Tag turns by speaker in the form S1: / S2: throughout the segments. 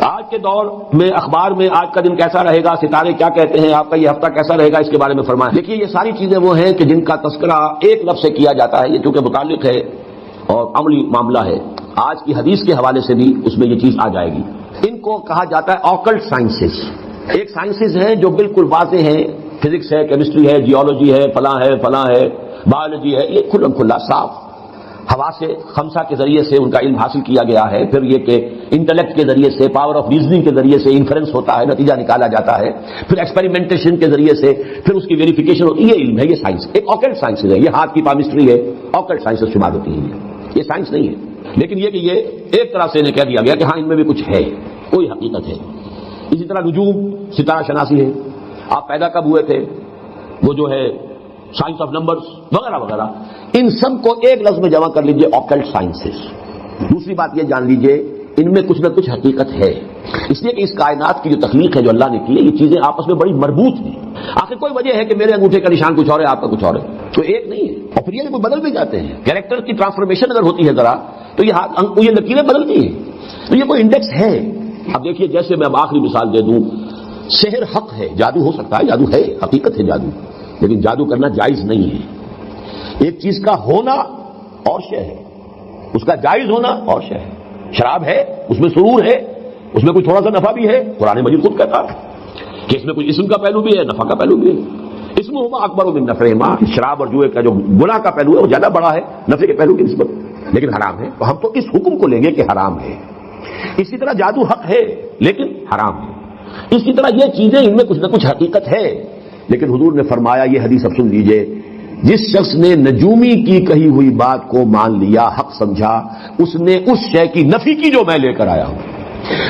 S1: آج کے دور میں اخبار میں آج کا دن کیسا رہے گا، ستارے کیا کہتے ہیں، آپ کا یہ ہفتہ کیسا رہے گا، اس کے بارے میں فرمائیں۔ دیکھیے یہ ساری چیزیں وہ ہیں کہ جن کا تذکرہ ایک لفظ سے کیا جاتا ہے، یہ چونکہ متعلق ہے اور عملی معاملہ ہے، آج کی حدیث کے حوالے سے بھی اس میں یہ چیز آ جائے گی۔ ان کو کہا جاتا ہے آکلٹ سائنسز۔ ایک سائنسز ہیں جو بالکل واضح ہیں، فزکس ہے، کیمسٹری ہے، جیولوجی ہے، فلاں ہے، بایولوجی ہے، یہ کھلم کھلا صاف حواس خمسہ کے ذریعے سے ان کا علم حاصل کیا گیا ہے۔ پھر یہ کہ انٹلیکٹ کے ذریعے سے، پاور آف ریزننگ کے ذریعے سے انفرنس ہوتا ہے، نتیجہ نکالا جاتا ہے، پھر ایکسپیریمنٹیشن کے ذریعے سے پھر اس کی ویریفیکیشن ہوتی ہے۔ یہ علم ہے، یہ سائنس ایک آکلٹ سائنس ہے، یہ ہاتھ کی پامسٹری ہے، آکلٹ سائنس شمار ہوتی ہے، یہ سائنس نہیں ہے۔ لیکن یہ کہ یہ ایک طرح سے انہیں کہہ دیا گیا کہ ہاں ان میں بھی کچھ ہے، کوئی حقیقت ہے۔ اسی طرح نجوم، ستارہ شناسی ہے، آپ پیدا کب ہوئے تھے، وہ جو ہے سائنس آف نمبرز وغیرہ وغیرہ، ان سب کو ایک لفظ میں جمع کر لیجئے آکلٹ سائنسز۔ دوسری بات یہ جان لیجئے ان میں کچھ نہ کچھ حقیقت ہے، اس لیے کہ اس کائنات کی جو تخلیق ہے جو اللہ نے کی ہے، یہ چیزیں آپس میں بڑی مربوط ہیں۔ آخر کوئی وجہ ہے کہ میرے انگوٹھے کا نشان کچھ اور ہے، آپ کا کچھ اور ہے، تو ایک نہیں ہے، اور پھر یہ بدل بھی جاتے ہیں۔ کیریکٹر کی ٹرانسفارمیشن اگر ہوتی ہے ذرا تو یہ لکیریں بدلتی ہیں، تو یہ کوئی انڈیکس ہے۔ اب دیکھیے جیسے میں اب آخری مثال دے دوں، سحر حق ہے، جادو ہو سکتا ہے، جادو ہے، حقیقت ہے جادو، لیکن جادو کرنا جائز نہیں ہے۔ ایک چیز کا ہونا اور شے ہے، اس کا جائز ہونا اور شے ہے۔ شراب ہے، اس میں سرور ہے، اس میں کوئی تھوڑا سا نفع بھی ہے، قرآن مجید خود کہتا ہے کہ اس میں کوئی اسم کا پہلو بھی ہے، نفع کا پہلو بھی ہے۔ اسم ہما اکبر من نفعہما، شراب اور جوئے کا جو گناہ کا پہلو ہے وہ زیادہ بڑا ہے نفع کے پہلو کی نسبت، لیکن حرام ہے، تو ہم تو اس حکم کو لیں گے کہ حرام ہے۔ اسی طرح جادو حق ہے لیکن حرام ہے۔ اسی طرح یہ چیزیں ان میں کچھ نہ کچھ حقیقت ہے، لیکن حضور نے فرمایا، یہ حدیث اب سن لیجئے، جس شخص نے نجومی کی کہی ہوئی بات کو مان لیا، حق سمجھا، اس نے اس شے کی نفی کی جو میں لے کر آیا ہوں۔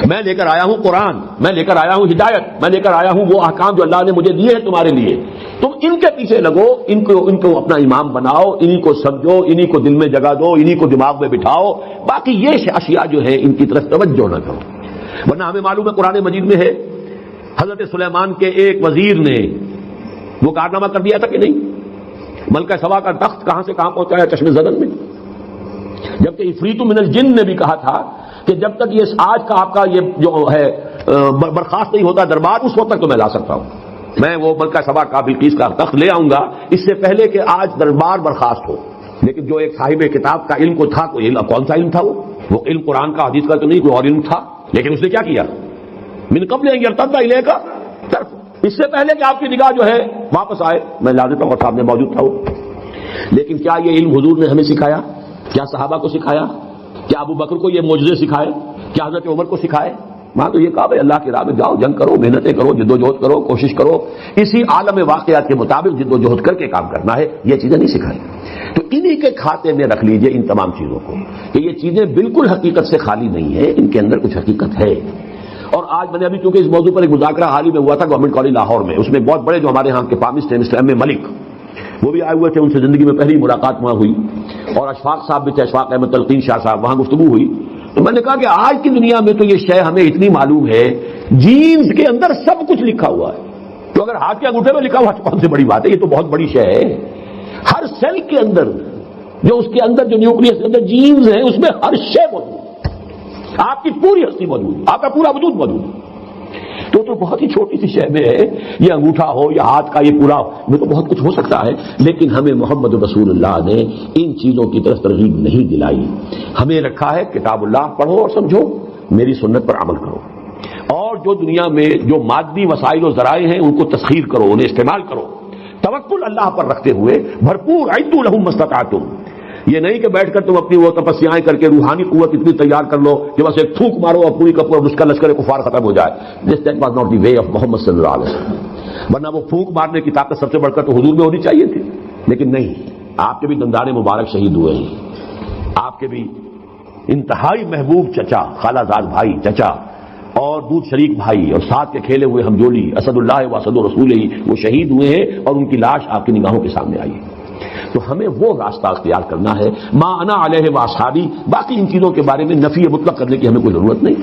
S1: میں لے کر آیا ہوں قرآن، میں لے کر آیا ہوں ہدایت، میں لے کر آیا ہوں وہ احکام جو اللہ نے مجھے دیے ہیں تمہارے لیے، تم ان کے پیچھے لگو، ان کو اپنا امام بناؤ، انہی کو سمجھو، انہی کو دل میں جگہ دو، انہی کو دماغ میں بٹھاؤ، باقی یہ اشیاء جو ہے ان کی طرف توجہ نہ کرو۔ ورنہ ہمیں معلوم ہے قرآن مجید میں ہے، حضرت سلیمان کے ایک وزیر نے وہ کارنامہ کر دیا تھا کہ نہیں، ملکہ سبا کا تخت کہاں سے کہاں پہنچایا، چشم زدن میں، جبکہ عفریت من الجن نے بھی کہا تھا کہ جب تک یہ آج کا آپ کا یہ جو ہے برخاست نہیں ہوتا دربار، اس وقت تک تو میں لا سکتا ہوں، میں وہ ملکہ سبا کا بلقیس کا تخت لے آؤں گا اس سے پہلے کہ آج دربار برخاست ہو۔ لیکن جو ایک صاحب کتاب کا علم کو تھا، کون سا علم تھا وہ علم قرآن کا، حدیث کا تو نہیں، کوئی اور علم تھا، لیکن اس نے کیا کیا، من قبل ان یرتد الیک طرف، اس سے پہلے کہ آپ کی نگاہ جو ہے واپس آئے، میں لا دیتا ہوں، اور سامنے موجود تھا وہ۔ لیکن کیا یہ علم حضور نے ہمیں سکھایا؟ کیا صحابہ کو سکھایا؟ کیا ابو بکر کو یہ معجزے سکھائے؟ کیا حضرت عمر کو سکھائے؟ وہاں تو یہ کہا بھائی اللہ کی راہ میں جاؤ، جنگ کرو، محنتیں کرو، جد و جہد کرو، کوشش کرو، اسی عالم واقعات کے مطابق جد و جہد کر کے کام کرنا ہے، یہ چیزیں نہیں سکھائی۔ تو انہی کے کھاتے میں رکھ لیجئے ان تمام چیزوں کو کہ یہ چیزیں بالکل حقیقت سے خالی نہیں ہے، ان کے اندر کچھ حقیقت ہے۔ اور آج میں نے ابھی چونکہ اس موضوع پر ایک مذاکرہ حال ہی میں ہوا تھا گورنمنٹ کالج لاہور میں، اس میں بہت بڑے جو ہمارے ہاں کے پامسٹ ہیں مسٹر ایم اے ملک، وہ بھی آئے ہوئے تھے، ان سے زندگی میں پہلی ملاقات وہاں ہوئی، اور اشفاق صاحب بھی تھے، اشفاق احمد تلقین شاہ صاحب، وہاں گفتگو ہوئی۔ تو میں نے کہا کہ آج کی دنیا میں تو یہ شے ہمیں اتنی معلوم ہے، جینز کے اندر سب کچھ لکھا ہوا ہے، تو اگر ہاتھ کے انگوٹھے میں لکھا ہوا تو کون سی بڑی بات ہے، یہ تو بہت بڑی شے ہے۔ ہر سیل کے اندر جو اس کے اندر جو نیوکلیس کے اندر جینز ہیں، اس میں ہر شے موجود ہے، آپ کی پوری ہستی موجود ہے، آپ کا پورا وجود موجود ہے۔ تو بہت ہی چھوٹی سی شے میں ہے، یہ انگوٹھا ہو یا ہاتھ کا یہ پورا میں تو بہت کچھ ہو سکتا ہے، لیکن ہمیں محمد رسول اللہ نے ان چیزوں کی طرف ترغیب نہیں دلائی۔ ہمیں رکھا ہے کتاب اللہ پڑھو اور سمجھو، میری سنت پر عمل کرو، اور جو دنیا میں جو مادی وسائل و ذرائع ہیں ان کو تسخیر کرو، انہیں استعمال کرو، توکل اللہ پر رکھتے ہوئے بھرپور، اعدوا لہم ما استطعتم۔ یہ نہیں کہ بیٹھ کر تم اپنی وہ تپسیاں کر کے روحانی قوت اتنی تیار کر لو کہ بس ایک تھوک مارو اور پوری کا پورا اس کا لشکر کفار ختم ہو جائے۔ That was not the way of Muhammad صلی اللہ علیہ وسلم، ورنہ وہ پھونک مارنے کی طاقت سب سے بڑھ کر تو حضور میں ہونی چاہیے تھی، لیکن نہیں، آپ کے بھی دندان مبارک شہید ہوئے ہیں، آپ کے بھی انتہائی محبوب چچا، خالہ زاد بھائی چچا اور دودھ شریک بھائی اور ساتھ کے کھیلے ہوئے ہمجولی اسد اللہ و اسد رسول ہی وہ شہید ہوئے ہیں، اور ان کی لاش آپ کی نگاہوں کے سامنے آئی ہے۔ تو ہمیں وہ راستہ اختیار کرنا ہے، ما انا علیہ و اصحابی، باقی ان چیزوں کے بارے میں نفی مطلق کرنے کی ہمیں کوئی ضرورت نہیں۔